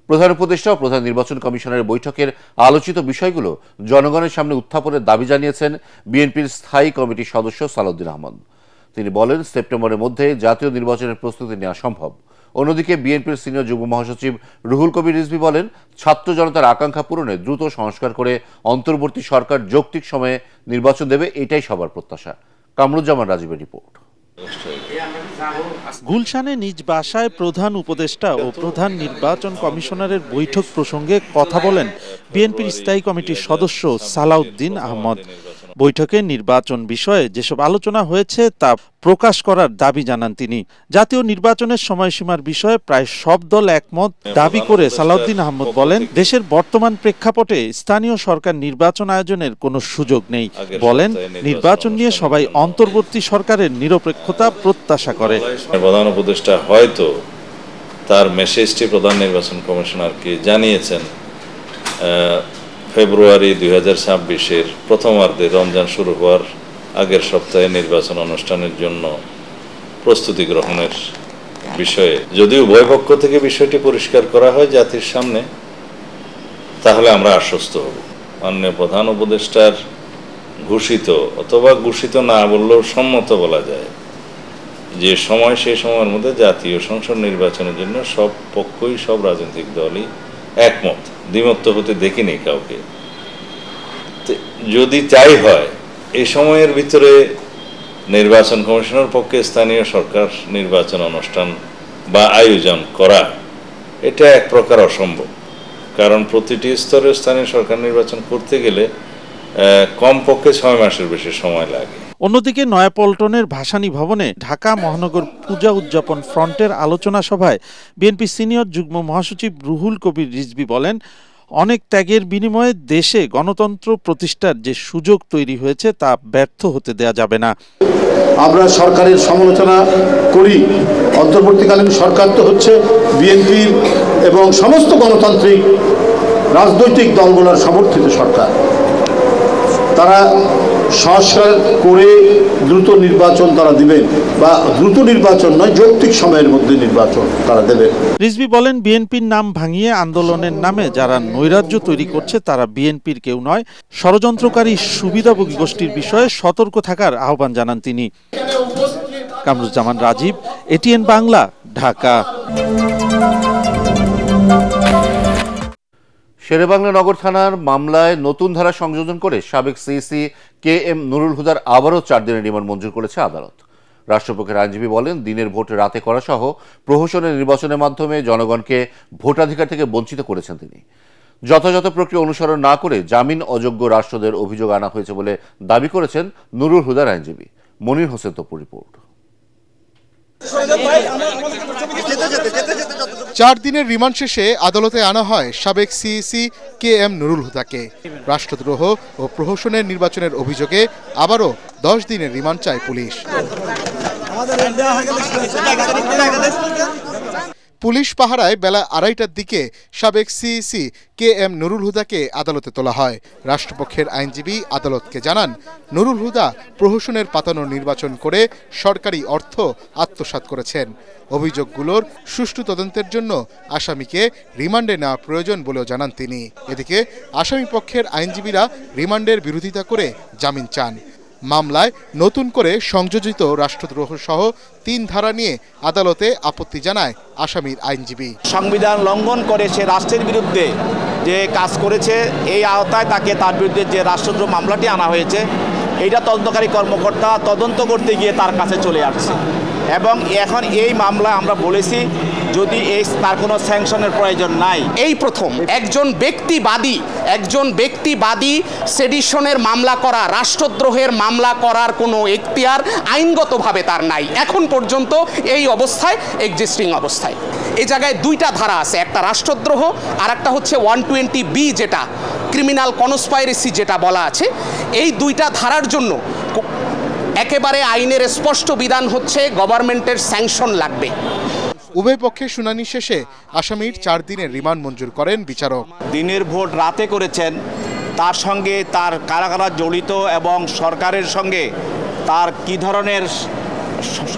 প্রধান উপদেষ্টা ও প্রধান নির্বাচন কমিশনের বৈঠকের আলোচিত বিষয়গুলো জনগণের সামনে উত্থাপনের দাবি জানিয়েছেন বিএনপির স্থায়ী কমিটির সদস্য সালাউদ্দিন আহমদ। তিনি বলেন, সেপ্টেম্বরের মধ্যে জাতীয় নির্বাচনের প্রস্তুতি নেওয়া সম্ভব। অন্যদিকে বিএনপির সিনিয়র যুগ্ম মহাসচিব রুহুল কবির রিজভী বলেন, ছাত্র জনতার আকাঙ্ক্ষা পূরণে দ্রুত সংস্কার করে অন্তর্বর্তী সরকার যৌক্তিক সময়ে নির্বাচন দেবে, এটাই সবার প্রত্যাশা। কামরুজ্জামান রাজীবের রিপোর্ট। গুলশানে নিজ বাসায় প্রধান উপদেষ্টা ও প্রধান নির্বাচন কমিশনারের বৈঠক প্রসঙ্গে কথা বলেন বিএনপির স্থায়ী কমিটির সদস্য সালাউদ্দিন আহমদ। বৈঠকে নির্বাচন বিষয়ে যেসব আলোচনা হয়েছে তা প্রকাশ করার দাবি জানান তিনি। জাতীয় নির্বাচনের সময়সীমার বিষয়ে প্রায় সব দল একমত দাবি করে সালাউদ্দিন আহমদ বলেন, দেশের বর্তমান প্রেক্ষাপটে স্থানীয় সরকার নির্বাচন আয়োজনের কোনো সুযোগ নেই। বলেন, নির্বাচন নিয়ে সবাই অন্তর্বর্তী সরকারের নিরপেক্ষতা প্রত্যাশা করে। প্রধান উপদেষ্টা হয়তো তার মেসেজটি প্রধান নির্বাচন কমিশনারকে জানিয়েছেন ফেব্রুয়ারি 2026-এর প্রথমার্ধে রমজান শুরু হওয়ার আগের সপ্তাহে নির্বাচন অনুষ্ঠানের জন্য প্রস্তুতি গ্রহণের বিষয়ে। যদি উভয় পক্ষ থেকে বিষয়টি পরিষ্কার করা হয় জাতির সামনে, তাহলে আমরা আশ্বস্ত হব। মাননীয় প্রধান উপদেষ্টার ঘোষিত অথবা ঘোষিত না বললেও সম্মত বলা যায় যে সময়, সেই সময়ের মধ্যে জাতীয় সংসদ নির্বাচনের জন্য সব পক্ষই, সব রাজনৈতিক দলই একমত। দ্বিমত হতে দেখিনি কাউকে। যদি তাই হয়, এই সময়ের ভিতরে নির্বাচন কমিশনের পক্ষে স্থানীয় সরকার নির্বাচন অনুষ্ঠান বা আয়োজন করা, এটা এক প্রকার অসম্ভব। কারণ প্রতিটি স্তরে স্থানীয় সরকার নির্বাচন করতে গেলে কমপক্ষে 6 মাসের বেশি সময় লাগে। অন্যদিকে নয়াপল্টনের ভাসানী ভবনে ঢাকা মহানগর পূজা উদযাপন ফ্রন্টের আলোচনা সভায় বিএনপি সিনিয়র যুগ্ম মহাসচিব রুহুল কবির রিজভী বলেন, অনেক ত্যাগের বিনিময়ে দেশে গণতন্ত্র প্রতিষ্ঠার যে সুযোগ তৈরি হয়েছে তা ব্যর্থ হতে দেয়া যাবে না। আমরা সরকারের সমালোচনা করি, অন্তর্বর্তীকালীন সরকার তো হচ্ছে বিএনপির এবং সমস্ত গণতান্ত্রিক রাজনৈতিক দলগুলোর সমর্থিত সরকার। তারা সংস্কার করে দ্রুত নির্বাচন তারা দিবেন, বা দ্রুত নির্বাচন নয়, যৌক্তিক সময়ের মধ্যে নির্বাচন তারা দেবে। রিজভী বলেন, বিএনপির নাম ভাঙিয়ে আন্দোলনের নামে যারা নৈরাজ্য তৈরি করছে তারা বিএনপির কেউ নয়। ষড়যন্ত্রকারী সুবিধাভোগী গোষ্ঠীর বিষয়ে সতর্ক থাকার আহ্বান জানান তিনি। কামরুজ্জামান রাজীব, এটিএন বাংলা, ঢাকা। শেরেবাংলা নগর থানার মামলায় নতুন ধারা সংযোজন করে সাবেক সিইসি KM নুরুল হুদার আবারও 4 দিনের রিমান্ড মঞ্জুর করেছে আদালত। রাষ্ট্রপক্ষের আইনজীবী বলেন, দিনের ভোট রাতে করা সহ প্রহসনের নির্বাচনের মাধ্যমে জনগণকে ভোটাধিকার থেকে বঞ্চিত করেছেন তিনি। যথাযথ প্রক্রিয়া অনুসরণ না করে জামিন অযোগ্য রাষ্ট্রদের অভিযোগ আনা হয়েছে বলে দাবি করেছেন নুরুল হুদার আইনজীবী। মনির হোসেন তপুর রিপোর্ট। 4 দিনের রিমান্ড শেষে আদালতে আনা হয় সাবেক সিইসি KM নুরুল হুদাকে। রাষ্ট্রদ্রোহ ও প্রহসনের নির্বাচনের অভিযোগে আবারও 10 দিনের রিমান্ড চায় পুলিশ। পুলিশ পাহারায় বেলা 2:30টার দিকে সাবেক সিইসি KM নুরুল হুদাকে আদালতে তোলা হয়। রাষ্ট্রপক্ষের আইনজীবী আদালতকে জানান, নুরুল হুদা প্রহসনের পাতানো নির্বাচন করে সরকারি অর্থ আত্মসাৎ করেছেন। অভিযোগগুলোর সুষ্ঠু তদন্তের জন্য আসামিকে রিমান্ডে নেওয়া প্রয়োজন বলেও জানান তিনি। এদিকে আসামি পক্ষের আইনজীবীরা রিমান্ডের বিরোধিতা করে জামিন চান। মামলায় নতুন করে সংযোজিত রাষ্ট্রদ্রোহ সহ 3 ধারা নিয়ে আদালতে আপত্তি জানায় আসামির আইনজীবী। সংবিধান লঙ্ঘন করে সে রাষ্ট্রের বিরুদ্ধে যে কাজ করেছে, এই আওতায় তাকে তার বিরুদ্ধে যে রাষ্ট্রদ্রোহ মামলাটি আনা হয়েছে, এইটা তদন্তকারী কর্মকর্তা তদন্ত করতে গিয়ে তার কাছে চলে আসছে। এবং এখন এই মামলা আমরা বলেছি, যদি তার কোনো স্যাংশনের প্রয়োজন নাই। এই প্রথম একজন ব্যক্তিবাদী সেডিশনের মামলা করা, রাষ্ট্রদ্রোহের মামলা করার কোনো এখতিয়ার আইনগতভাবে তার নাই এখন পর্যন্ত, এই অবস্থায়, এক্সিস্টিং অবস্থায়। এই জায়গায় 2টা ধারা আছে, একটা রাষ্ট্রদ্রোহ আর একটা হচ্ছে 120B, যেটা ক্রিমিনাল কনস্পাইরেসি যেটা বলা আছে। এই 2টা ধারার জন্য একেবারে আইনের স্পষ্ট বিধান হচ্ছে গভর্নমেন্টের স্যাংশন লাগবে। উভয় পক্ষের শুনানি শেষে আসামির 4 দিনের রিমান্ড মঞ্জুর করেন বিচারক। দিনের ভোট রাতে করেছেন, তার সঙ্গে তার কারা কারা জড়িত এবং সরকারের সঙ্গে তার কি ধরনের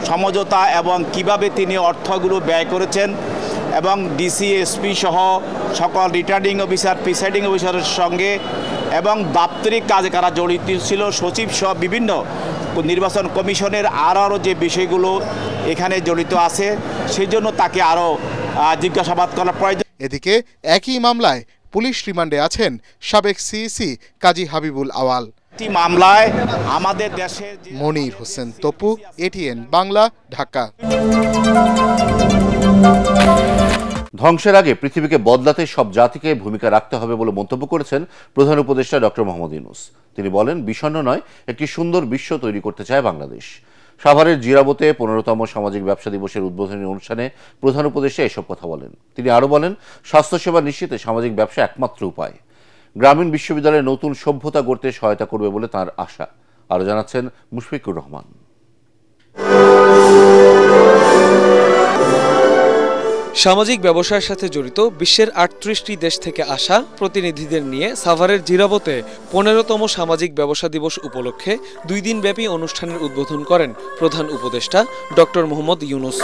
সমঝোতা এবং কিভাবে তিনি অর্থগুলো ব্যয় করেছেন এবং ডিসি এসপি সহ সকল রিটার্নিং অফিসার প্রিসাইডিং অফিসারের সঙ্গে এবং দাপ্তরিক কাজে কারা জড়িত ছিল সচিব সহ বিভিন্ন নির্বাচন কমিশনের আরও যে বিষয়গুলো এখানে জড়িত আছে সেই জন্য তাকে আরও জিজ্ঞাসাবাদ করার প্রয়োজন। এদিকে একই মামলায় পুলিশ রিমান্ডে আছেন সাবেক সিইসি কাজী হাবিবুল আওয়াল। মামলায় আমাদের দেশের মনির হোসেন তপু, এটিএন বাংলা, ঢাকা। ধ্বংসের আগে পৃথিবীকে বদলাতে সব জাতিকে ভূমিকা রাখতে হবে বলে মন্তব্য করেছেন প্রধান উপদেষ্টা ডক্টর মোহাম্মদ ইউনূস। তিনি বলেন, বিষণ্ণ নয়, একটি সুন্দর বিশ্ব তৈরি করতে চায় বাংলাদেশ। সাভারের জিরাবতে 15তম সামাজিক ব্যবসা দিবসের উদ্বোধনী অনুষ্ঠানে প্রধান উপদেষ্টা এসব কথা বলেন। তিনি আরও বলেন, স্বাস্থ্যসেবা নিশ্চিতে সামাজিক ব্যবসা একমাত্র উপায়। গ্রামীণ বিশ্ববিদ্যালয়ে নতুন সভ্যতা গড়তে সহায়তা করবে বলে তাঁর আশা। আরও জানাচ্ছেন মুশফিকুর রহমান। সামাজিক ব্যবসার সাথে জড়িত বিশ্বের 38টি দেশ থেকে আসা প্রতিনিধিদের নিয়ে সাভারের জিরাবতে 15তম সামাজিক ব্যবসা দিবস উপলক্ষে 2 দিনব্যাপী অনুষ্ঠানের উদ্বোধন করেন প্রধান উপদেষ্টা ডক্টর মোহাম্মদ ইউনূস।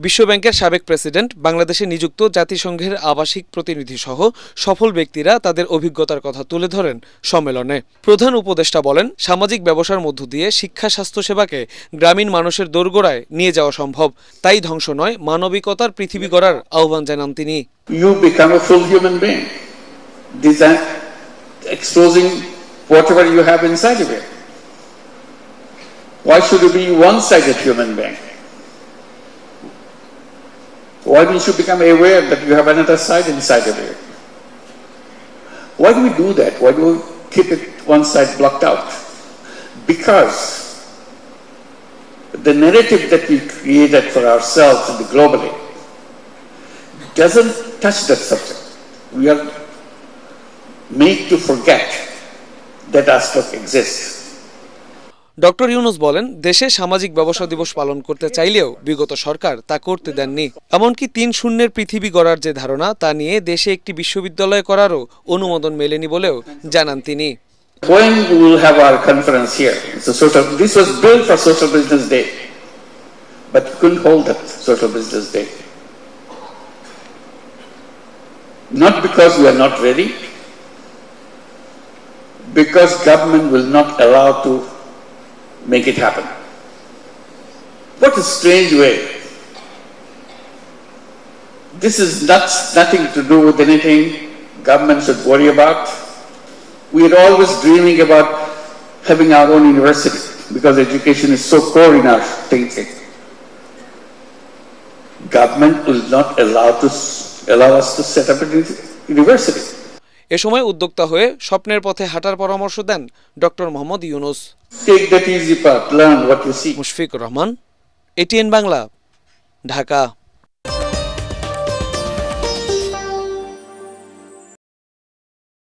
বিশ্বব্যাংকের সাবেক প্রেসিডেন্ট, বাংলাদেশে নিযুক্ত জাতিসংঘের আবাসিক প্রতিনিধি সহ সফল ব্যক্তিরা তাদের অভিজ্ঞতার কথা তুলে ধরেন সম্মেলনে। প্রধান উপদেষ্টা বলেন, সামাজিক ব্যবসার মধ্য দিয়ে শিক্ষা স্বাস্থ্যসেবাকে গ্রামীণ মানুষের দোরগোড়ায় নিয়ে যাওয়া সম্ভব। তাই ধ্বংস নয়, মানবিকতার পৃথিবী গড়ার আহ্বান জানান তিনি। You become a full human being, exposing whatever you have inside of you. Why should you be one-sided human being? Why don't you become aware that you have another side inside of you? Why do we do that? Why do we keep it one side blocked out? Because the narrative that we created for ourselves globally doesn't touch that subject. We are made to forget that aspect exists. Doctor Yunus বলেন, দেশে সামাজিক ব্যবসা দিবস পালন করতে চাইলেও বিগত সরকার তা করতে দেননি। এমনকি 3-0 পৃথিবী গড়ার যে ধারণা, তা নিয়ে দেশে একটি বিশ্ববিদ্যালয় করারও অনুমোদন মেলেনি বলেও জানান তিনি। When we will have our conference here, this was built for Social Business Day, but we couldn't hold that Social Business Day. Not because we are not ready, because government will not allow to make it happen. What a strange way. This is nothing to do with anything government should worry about. We are always dreaming about having our own university because education is so core in our thinking. Government will not allow us to set up a university. এ সময় উদ্যোক্তা হয়ে স্বপ্নের পথে হাঁটার পরামর্শ দেন doctor Mohammad Yunus. Take that easy path, learn what you see. Mushfiqur Rahman, ATN Bangla, Dhaka.